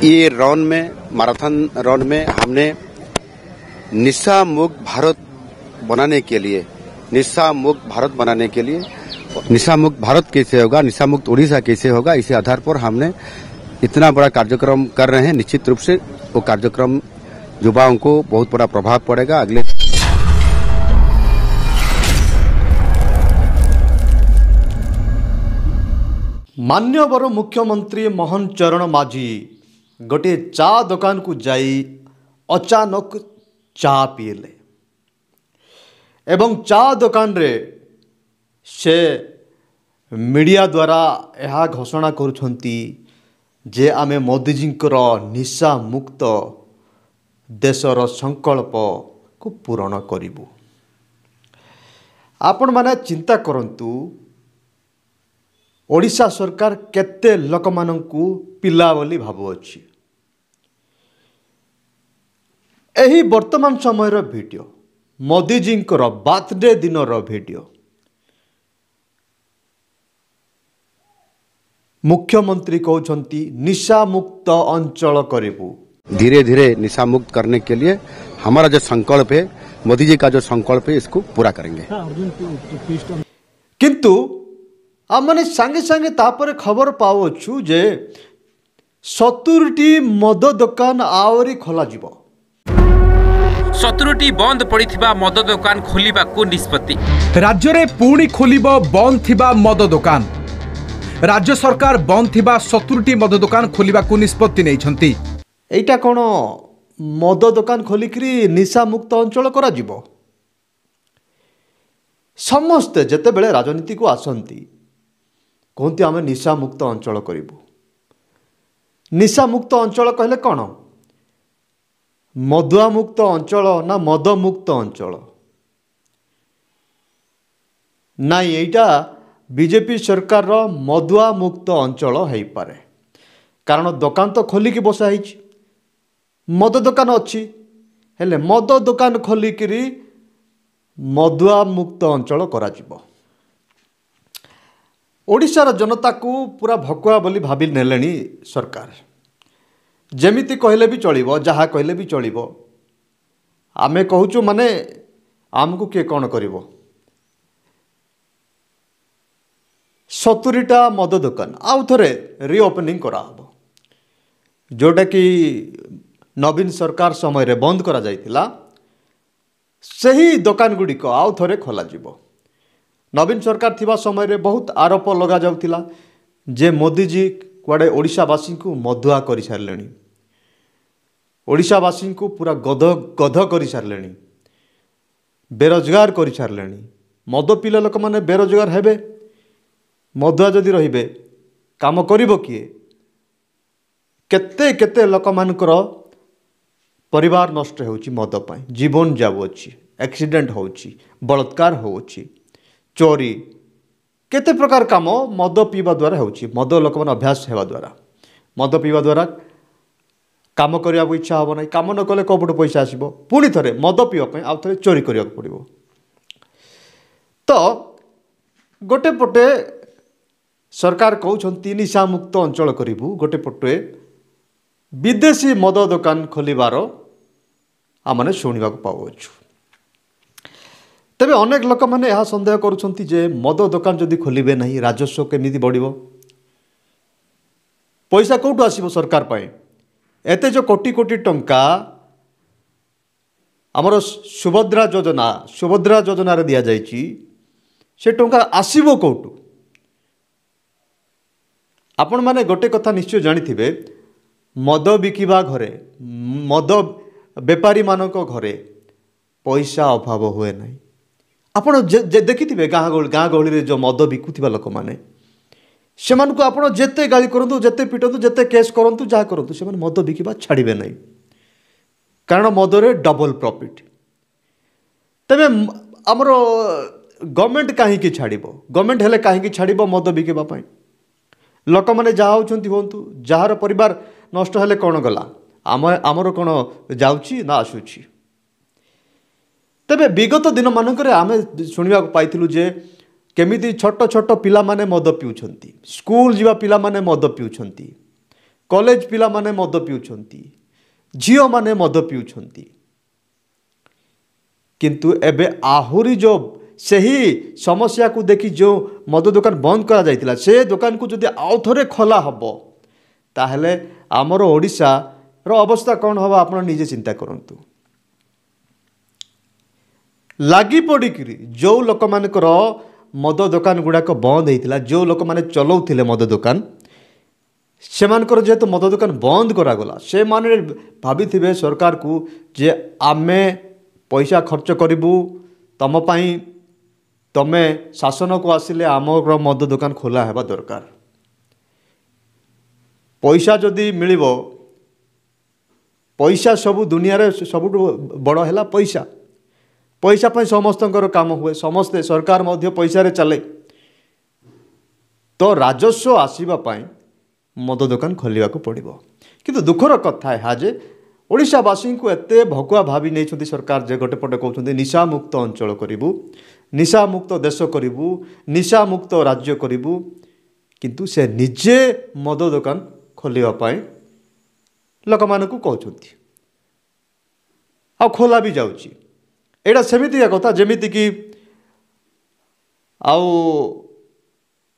ये रन में marathon run में हमने निशा मुक्त भारत बनाने के लिए निशा मुक्त भारत कैसे होगा, निशा मुक्त उड़ीसा कैसे होगा, इसी आधार पर हमने इतना बड़ा कार्यक्रम कर रहे हैं। निश्चित रूप से वो कार्यक्रम युवाओं को बहुत बड़ा प्रभाव पड़ेगा। अगले मान्यवर मुख्यमंत्री मोहन चरण माझी गोटे चा दुकान को जाई अचानक चा पीले एवं चा दुकान रे से मीडिया द्वारा यह घोषणा करुछंती जे आमे मोदीजींकर निशा मुक्त देशर संकल्प को पूरण करिबु। आपण माने चिंता करंतु ओडिशा सरकार केते लोक मानंकु पिला बोली भाबुअछि। एही वर्तमान समय रो वीडियो मोदीजींकर बर्थडे दिन रो वीडियो मुख्यमंत्री कहउछंती निशा मुक्त अंचल करिबु। धीरे धीरे निशा मुक्त करने के लिए हमारा जो संकल्प है, मोदी जी का जो संकल्प है, इसको पूरा करेंगे। किंतु आमने सांगे सांगे तापर खबर पावछु जे 70टी मद दुकान आवरी खोला जीवो। 70टी बंद पड़िथिबा मद दुकान खोलिबाकू निष्पत्ति। राज्य रे पुणी खोलिबो बंद थिबा मद दुकान। राज्य सरकार बंद थिबा 70टी मद दुकान खोलिबाकू निष्पत्ति नैछंती। एटा कोन मद दुकान खोलिकरी निशा मुक्त अंचल करा जीवो। समस्त जते बेले राजनीति को आसंती कहते आम निशा मुक्त अंचल करूँ। निशा मुक्त अंचल कहले कौन, मदुआ मुक्त अंचल ना मद मुक्त अंचल? नाई, एटा बीजेपी सरकार रो मदुआ मुक्त अंचल है पारे। कारण दुकान तो खोलिकी बसा है, मद दुकान अच्छी, हेले मद दुकान खोलिकी मदुआ मुक्त अंचल करा जीवो। ओडिशार जनता को पूरा भकुआ बोली भाभी नेलेनी सरकार। जेमिति कहले भी चलिबो, जहाँ कहले भी चलिबो। आमे कहूचु माने आमको किए कौन करिवो। 70टा मद दुकान आउ थरे रीओपनिंग करा हबो, जोटा कि नवीन सरकार समय रे बंद करा जाइतिला। सही दुकान गुडी को आउ थरे खोला जीवो। नवीन सरकार थिबा समय रे बहुत आरोप लगा जाउतिला जे मोदी जी कुआडे ओडिशावासी को मधुआ करि सारलेनी, ओडिशावासी को पूरा गध करि सारलेनी, बेरोजगार करि सारलेनी। मद पीले लोक माने बेरोजगार हेबे, मधुआ जदि रहिबे काम करिवो किए? केते केते लोक मानकर परिवार नष्ट होउची मद पाई, जीवन जाउची, एक्सीडेंट होउची, बलात्कार होउची, चोरी, केते प्रकार काम मद पीवा द्वारा होउची। मद लोक मन अभ्यास हेबा द्वारा, मद पीवा द्वारा काम करिया इच्छा हो नहीं, काम न कले कोपटो पैसा आसीबो, पुणी थरे मद पीवा पई आउ थरे चोरी करिया पड़िबो। तो गोटे पटे सरकार कहउछंती निशा मुक्त अंचल करिबु, गोटे पटे विदेशी मद दुकान खोलिबार आमने शुणिबा को पाउछु। तेबे अनेक लोक मैंने यह सन्देह करुछंती जे मद दुकान जदि खोलिबे नहीं राजस्व केमिति बढ़िबो, पैसा कोठु आसीबो सरकार पाए? एते जो कोटी कोटी टंका हमर सुभद्रा योजना रे दिया जाइछि, से टंका आसीबो कोठु? आपण माने गोटे कथा निश्चय जानिथिबे, मद बिकिबा घरे, मद बेपारी मानक घरे पैसा अभाव हुए नहीं। आपण देखिथिबे गाँ गहली जो मद बिकुथिबा लोक माने सेमानकु आपण जेते गाली करंतु, जेते पिटंतु, जेते केस करंतु, जहाँ करंतु, सेमान मद बिकिबा छाड़िबे नहीं। कारण मदरे डबल प्रॉफिट। तबे हमर गवर्नमेंट काहे छाड़िबो? गवर्नमेंट हेले काहे छाड़िबो मद बिकिबा पई? लोक माने जहाँ होचंती होंतु, जहार परिवार नष्ट हेले कौन गला, आमर कौन जाउची ना आसुची। तेबे विगत दिन मानकरे आमे शुणिबा पाइथिलु जे केमिति छोट छोट पिला माने मद पिउछंती, स्कूल जीवा पिला माने मद पिउछंती, कॉलेज पिला माने मद पिउछंती झियो माने मद पिउछंती किंतु एबे आहुरी जो सही समस्या को देखी जो मद दुकान बंद करा जाइतिला से दुकान को जदि आउ थरे खोला हबो ताहले आमर ओडिशा रो अवस्था कौन हवा आपण निजे चिंता करंतु लागी पड़िकी जो लोक मानकर मद दुकान गुड़ाक बंद होता जो लोक मैंने चलाउथिले मद दुकान से जेहेतु मद दुकान बंद करागला से माने भाभी सरकार को जे आमे पैसा खर्च करूँ तुम तमे शासन को आसिले आम मद दुकान खोला हेबा दरकार पैसा जदि मिलिबो पैसा सबु दुनिया रे सबुठु बड़ है पैसा पैसा पर समस्त काम हुए समस्ते सरकार मध्य पैसा रे चले तो राजस्व आसवाई मद दुकान खोलिया को पड़ो किंतु दुखर कथा है जे ओडिशावासी को एते भकुआ भावी नहीं सरकार जे गोटे पटे कहते निशा मुक्त अंचल करूँ निशा मुक्त देश करूँ निशा मुक्त राज्य करूँ किंतु से निजे मद दुकान खोलिया लोक मान कहते आ खोला भी जाउची एटा सेमिति कथा जेमिति कि आउ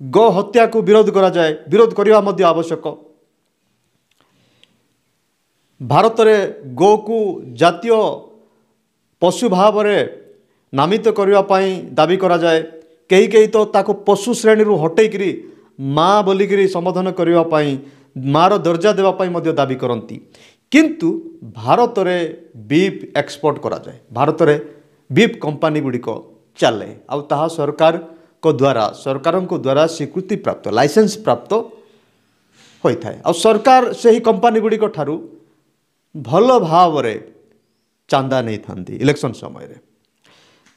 गो हत्या को विरोध करा जाए विरोध करवा मध्य आवश्यक भारत में गो को जातीय पशु भाव में नामित करने दाबी करा जाए कहीं कहीं तो ताको पशु श्रेणी रू हटेकरी माँ बोलिकी संबोधन करने मार दर्जा देवाई मध्य दाबी करती किंतु भारत में बीफ एक्सपोर्ट करा जाए भारत में बीफ कंपनी गुड़िक चले आउ ताहा सरकार को द्वारा स्वीकृति प्राप्त लाइसेंस प्राप्त होता है और सरकार से ही कंपनी गुड़िक ठारू भल भाव रे चांदा नहीं थांती इलेक्शन समय रे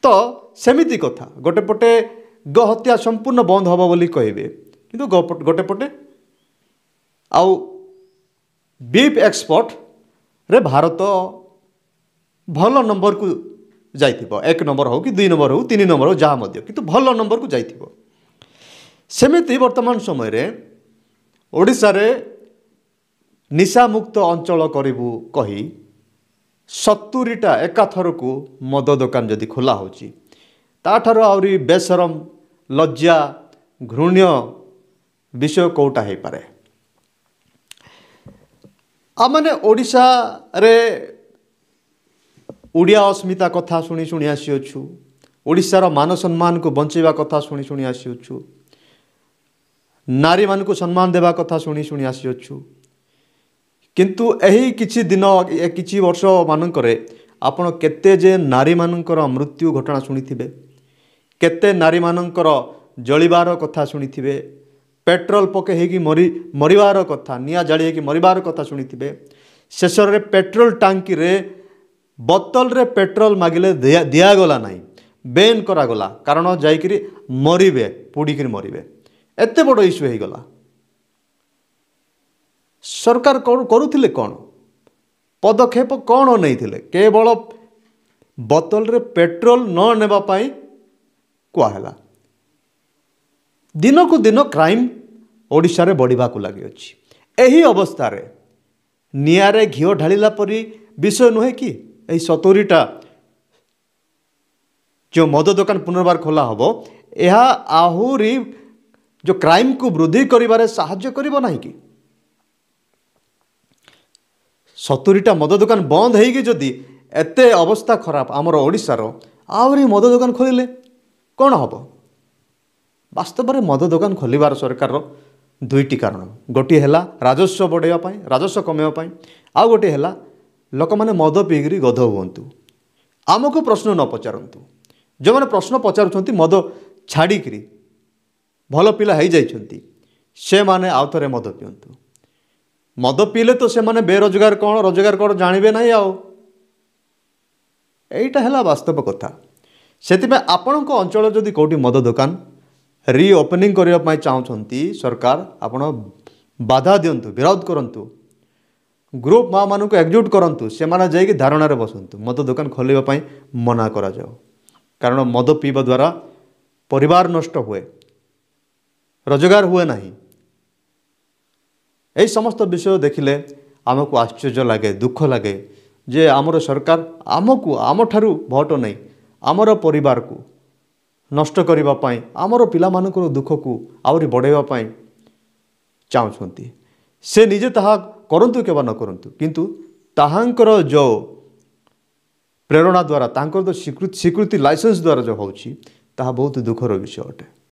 तो सेमिति कथा गोटे पटे गो हत्या संपूर्ण बंद हबो बोली कहबे किंतु गोटे पटे आउ बीफ एक्सपोर्ट रे भारत भल नंबर को जाइथिबो एक नंबर हो कि दुई नंबर हो तीन नंबर हो जहाँ मध्य किंतु भल नंबर को जाइथिबो सेमिति वर्तमान समय रे ओडिशा रे निशा मुक्त अंचल करू कही 70टा एकाथर को मद दुकान जदि खोला होची ताठार आउरी बेशरम लज्जा घृण्य विषय कोटा हो पारे आमने ओडिशा रे उड़िया अस्मिता कथा शुणी शुणी आसीअछु ओडिशार मान सम्मान को बंचेवा कथा शुणी शुणी आसीअछु नारी मान को सम्मान देवा कथा शुणी शुणी आसीअछु किंतु यही किछि दिन किछि वर्ष मानकरे आपण केते जे नारी मानकर मृत्यु घटना शुणिथिबे केते नारी मानकर जलिबार कथा शुणिथिबे पेट्रोल पके हेकी मरिबार कथा निया जाली हेकी मरिबार कथा शुणिथिबे शेषर रे पेट्रोल टांकी रे बोतल रे पेट्रोल मागिले दिया गला नहीं बैन करा गला कारण जाइकरी मरिबे पुड़िकी मरिबे एते बड़ इश्यू हो गला सरकार करुथिले कौन पदक्षेप कौन नहीं थिले केवल बोतल रे पेट्रोल न नेबा पाई कुआला दिन को दिन क्राइम ओडिशा रे बढ़िबा को लागि अछि एही अवस्था रे नियारे घिओ ढालिला परी विषय नुहे कि यही 70टा जो मद दुकान पुनर्बार खोला हबो यह आहुरी जो क्राइम को वृद्धि करिबारे साहाय्य करिबो नाही कि 70टा मद दुकान बंद होगी जदि एते अवस्था खराब आमर ओडिशार आहरी मद दुकान खोलिले कौन हम वास्तव में मद दुकान खोलिबार सरकार दुईटी कारण गोटे है राजस्व बढ़ावा राजस्व कमेवाई आउ गोटे है लोक मैंने मद पीकरी गध हुंतु आमको प्रश्न न पचारतु जो मैंने प्रश्न पचारुंट मद छाड़िकी भल पिला हो जाइछंती से माने आउ थरे मद पियंतु मद पीले तो से माने बेरोजगार कौन रोजगार कौन जानवे ना आईटा है वास्तव कथा से आपण अंचल जदि कौटी मद दुकान रिओपनिंग करने चाहती सरकार आपण बाधा दिंतु विरोध करंतु ग्रुप माँ मान को एकजुट करंतु से माने जाइए धारणा बसंतु मद दुकान खोलिबा मना करा जाओ कारण मद पीवा द्वारा परिवार नष्ट हुए रोजगार हुए नहीं এই সমস্ত বিষয় দেখিলে ଆମକୁ ଆଶ୍ଚର୍ଯ୍ୟ ଲାଗେ ଦୁଃଖ ଲାଗେ ଯେ ଆମର ସରକାର ଆମକୁ ଆମଠାରୁ ଭୋଟ ନେଇ ଆମର ପରିବାରକୁ ନଷ୍ଟ କରିବା ପାଇଁ ଆମର ପିଲାମାନଙ୍କର ଦୁଃଖକୁ ଆହୁରି ବଢ଼ାଇବା ପାଇଁ ଚାହୁଁଛନ୍ତି। ସେ ନିଜେ ତାହା କରନ୍ତୁ କିମ୍ବା ନ କରନ୍ତୁ କିନ୍ତୁ ତାହାଙ୍କର ଯେଉଁ ପ୍ରେରଣା ଦ୍ୱାରା ତାଙ୍କର ଯେଉଁ ସ୍ୱୀକୃତି ଲାଇସେନ୍ସ ଦ୍ୱାରା ଯେଉଁ ହେଉଛି ତାହା ବହୁତ ଦୁଃଖର ବିଷୟ ଅଟେ।